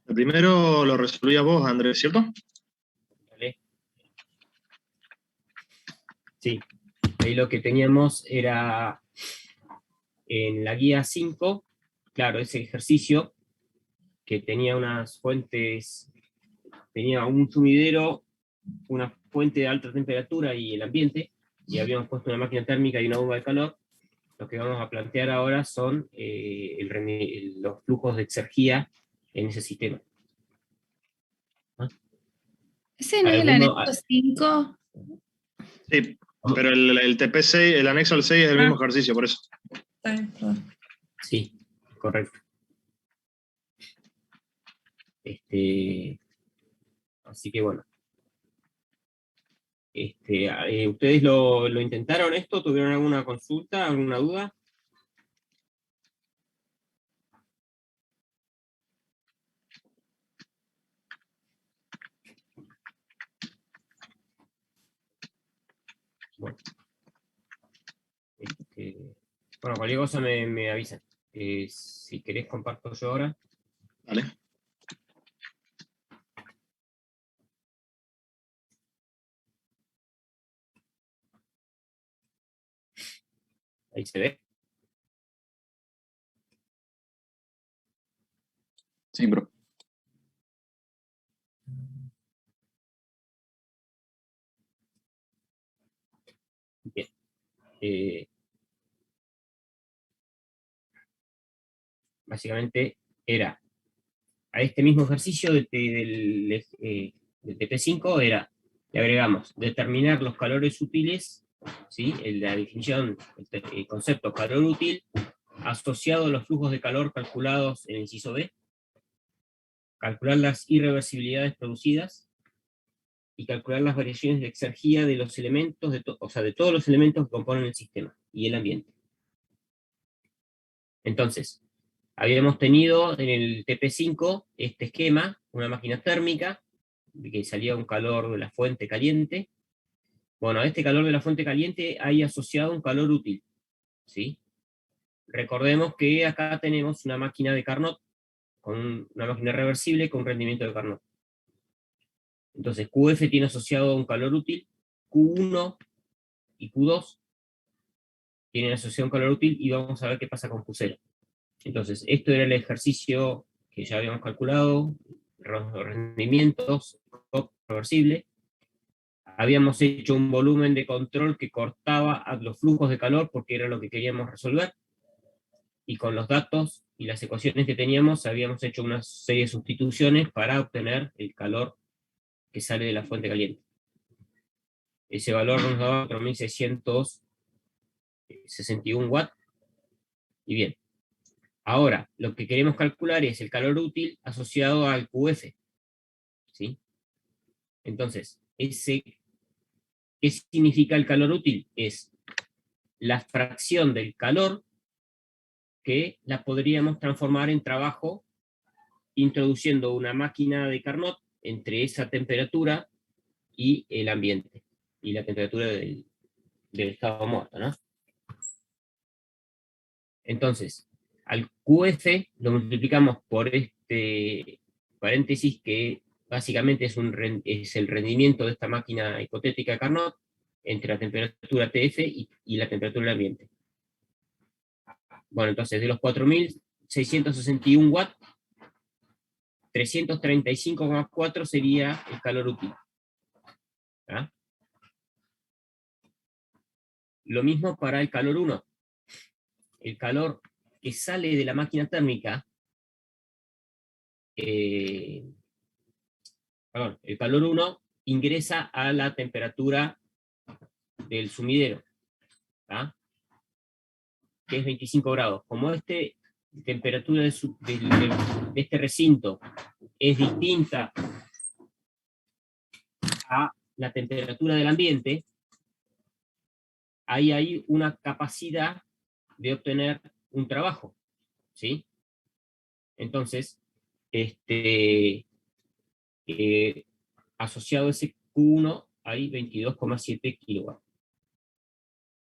El primero lo resolvías vos, Andrés, ¿cierto? ¿Vale? Sí, ahí lo que teníamos era en la guía 5, claro, ese ejercicio que tenía unas fuentes, tenía un sumidero, una fuente de alta temperatura y el ambiente, y habíamos puesto una máquina térmica y una bomba de calor. Lo que vamos a plantear ahora son los flujos de exergía en ese sistema. ¿Ah? ¿Ese no es el anexo 5? Sí, pero el TP6, el anexo al 6 es el mismo ejercicio, por eso. Sí, correcto. Así que bueno. ¿Ustedes lo intentaron esto? ¿Tuvieron alguna consulta, alguna duda? Bueno, bueno, cualquier cosa me avisan. Si querés comparto yo ahora. Vale. Ahí se ve. Sí, bro. Bien. Básicamente era a este mismo ejercicio del TP5 era, le agregamos determinar los calores útiles, ¿sí? La definición, el concepto calor útil, asociado a los flujos de calor calculados en el inciso B, calcular las irreversibilidades producidas, y calcular las variaciones de exergía de los elementos, o sea, de todos los elementos que componen el sistema y el ambiente. Entonces, habíamos tenido en el TP5 este esquema, una máquina térmica, de que salía un calor de la fuente caliente. Bueno, a este calor de la fuente caliente hay asociado un calor útil, ¿sí? Recordemos que acá tenemos una máquina de Carnot, una máquina reversible con rendimiento de Carnot. Entonces, QF tiene asociado un calor útil, Q1 y Q2 tienen asociado un calor útil, y vamos a ver qué pasa con Q0. Entonces, esto era el ejercicio que ya habíamos calculado, rendimientos, reversible. Habíamos hecho un volumen de control que cortaba a los flujos de calor porque era lo que queríamos resolver, y con los datos y las ecuaciones que teníamos habíamos hecho una serie de sustituciones para obtener el calor que sale de la fuente caliente. Ese valor nos daba 4661 watts. Y bien, ahora lo que queremos calcular es el calor útil asociado al QF, ¿sí? Entonces, ¿qué significa el calor útil? Es la fracción del calor que la podríamos transformar en trabajo introduciendo una máquina de Carnot entre esa temperatura y el ambiente, y la temperatura del estado muerto, ¿no? Entonces, al QF lo multiplicamos por este paréntesis que básicamente es el rendimiento de esta máquina hipotética de Carnot entre la temperatura TF y la temperatura del ambiente. Bueno, entonces de los 4.661 watts, 335,4 sería el calor útil. ¿Ah? Lo mismo para el calor 1. El calor que sale de la máquina térmica, el calor 1 ingresa a la temperatura del sumidero, ¿ah? Que es 25 grados. Como temperatura de este recinto es distinta a la temperatura del ambiente, ahí hay una capacidad de obtener un trabajo, ¿sí? Entonces, asociado a ese Q1 hay 22,7 kilowatts.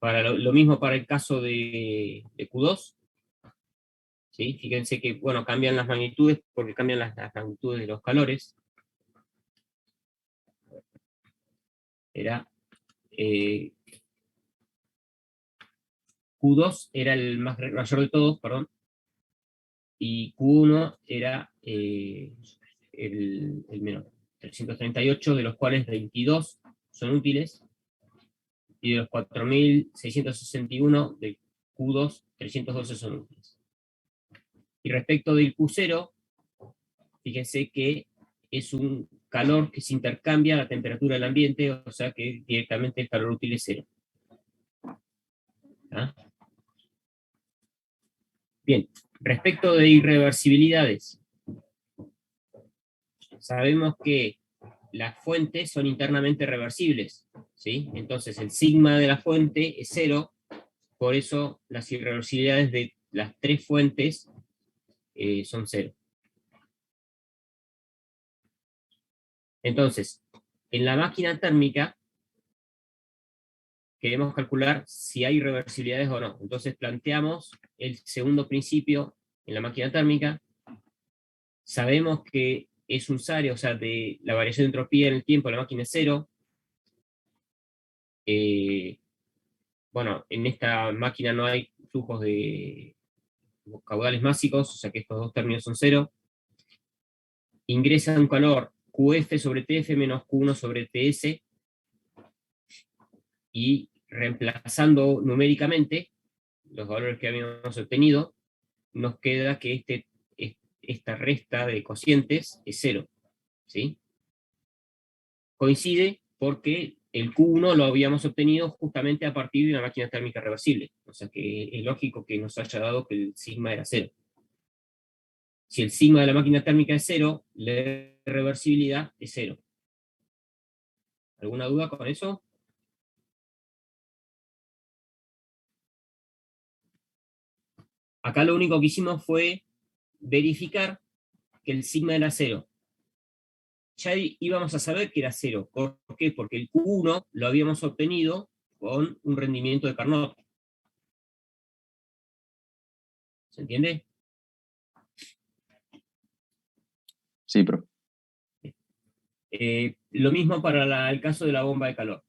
Lo mismo para el caso de Q2, ¿sí? Fíjense que, bueno, cambian las magnitudes porque cambian las magnitudes de los calores. Era Q2 era el mayor de todos, perdón, y Q1 era el menor. 338, de los cuales 22 son útiles, y de los 4.661 del Q2, 312 son útiles. Y respecto del Q0, fíjense que es un calor que se intercambia a la temperatura del ambiente, o sea que directamente el calor útil es cero. ¿Ah? Bien, respecto de irreversibilidades, sabemos que las fuentes son internamente reversibles, ¿sí? Entonces el sigma de la fuente es cero, por eso las irreversibilidades de las tres fuentes son cero. Entonces, en la máquina térmica queremos calcular si hay reversibilidades o no. Entonces planteamos el segundo principio en la máquina térmica. Sabemos que es un SARE, o sea, de la variación de entropía en el tiempo de la máquina es cero. Bueno, en esta máquina no hay flujos de caudales másicos, o sea que estos dos términos son cero. Ingresa un calor QF sobre TF menos Q1 sobre TS, y reemplazando numéricamente los valores que habíamos obtenido, nos queda que esta resta de cocientes es cero, ¿sí? Coincide porque el Q1 lo habíamos obtenido justamente a partir de una máquina térmica reversible, o sea que es lógico que nos haya dado que el sigma era cero. Si el sigma de la máquina térmica es cero, la reversibilidad es cero. ¿Alguna duda con eso? Acá lo único que hicimos fue verificar que el sigma era cero. Ya íbamos a saber que era cero. ¿Por qué? Porque el Q1 lo habíamos obtenido con un rendimiento de Carnot. ¿Se entiende? Sí, profe. Lo mismo para el caso de la bomba de calor.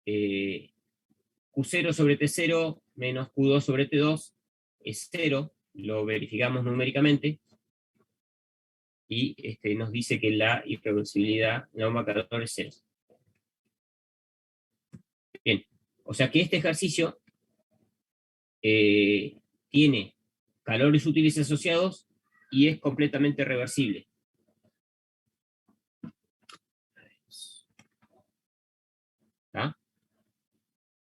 Q0 sobre T0 menos Q2 sobre T2 es cero, lo verificamos numéricamente, y nos dice que la irreversibilidad de la bomba de calor es cero. Bien, o sea que este ejercicio tiene calores útiles asociados y es completamente reversible. ¿Ah?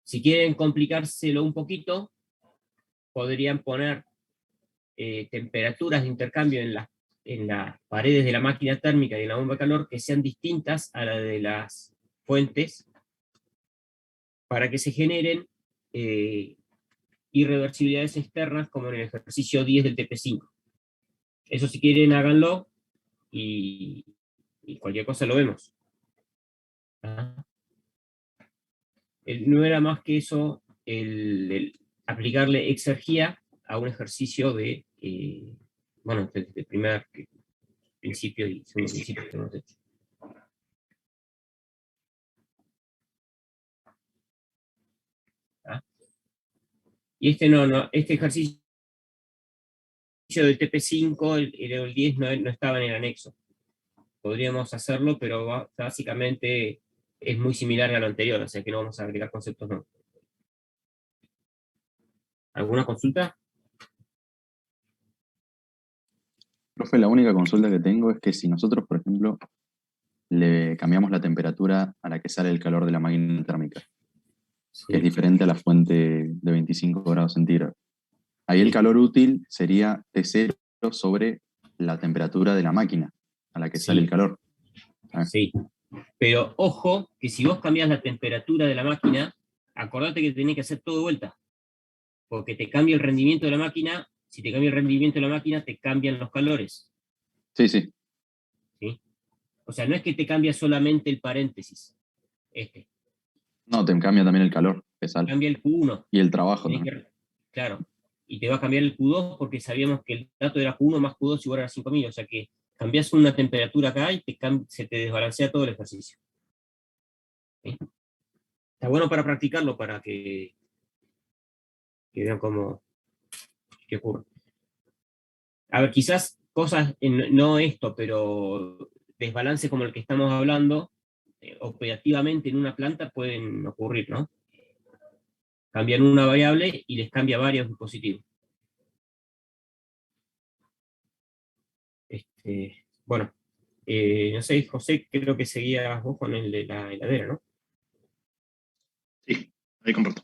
Si quieren complicárselo un poquito, podrían poner temperaturas de intercambio en las paredes de la máquina térmica y en la bomba de calor que sean distintas a la de las fuentes, para que se generen irreversibilidades externas, como en el ejercicio 10 del TP5. Eso, si quieren, háganlo, y cualquier cosa lo vemos. ¿Ah? No era más que eso, el aplicarle exergía a un ejercicio de, bueno, de primer principio y segundo principio que hemos hecho. ¿Ah? Y este ejercicio del TP5, el 10 no estaba en el anexo. Podríamos hacerlo, pero básicamente es muy similar a lo anterior, o sea que no vamos a agregar conceptos nuevos. ¿Alguna consulta? Profe, la única consulta que tengo es que si nosotros, por ejemplo, le cambiamos la temperatura a la que sale el calor de la máquina térmica, Sí. que es diferente a la fuente de 25 grados centígrados. Ahí el Sí. calor útil sería T0 sobre la temperatura de la máquina a la que Sí. sale el calor. Sí. Pero ojo, que si vos cambias la temperatura de la máquina, acordate que tenés que hacer todo de vuelta. Porque te cambia el rendimiento de la máquina. Si te cambia el rendimiento de la máquina, te cambian los calores. Sí, sí. ¿Sí? O sea, no es que te cambia solamente el paréntesis. No, te cambia también el calor que sale. Cambia el Q1. Y el trabajo Tenés también. claro. y te va a cambiar el Q2 porque sabíamos que el dato era Q1 más Q2 igual a 5000, o sea que cambias una temperatura acá y se te desbalancea todo el ejercicio. ¿Sí? Está bueno para practicarlo, para que vean cómo qué ocurre. A ver, quizás cosas, no esto, pero desbalances como el que estamos hablando, operativamente en una planta pueden ocurrir, ¿no? Cambian una variable y les cambia varios dispositivos. Bueno, no sé, José, creo que seguías vos con el de la heladera, ¿no? Sí, ahí comparto.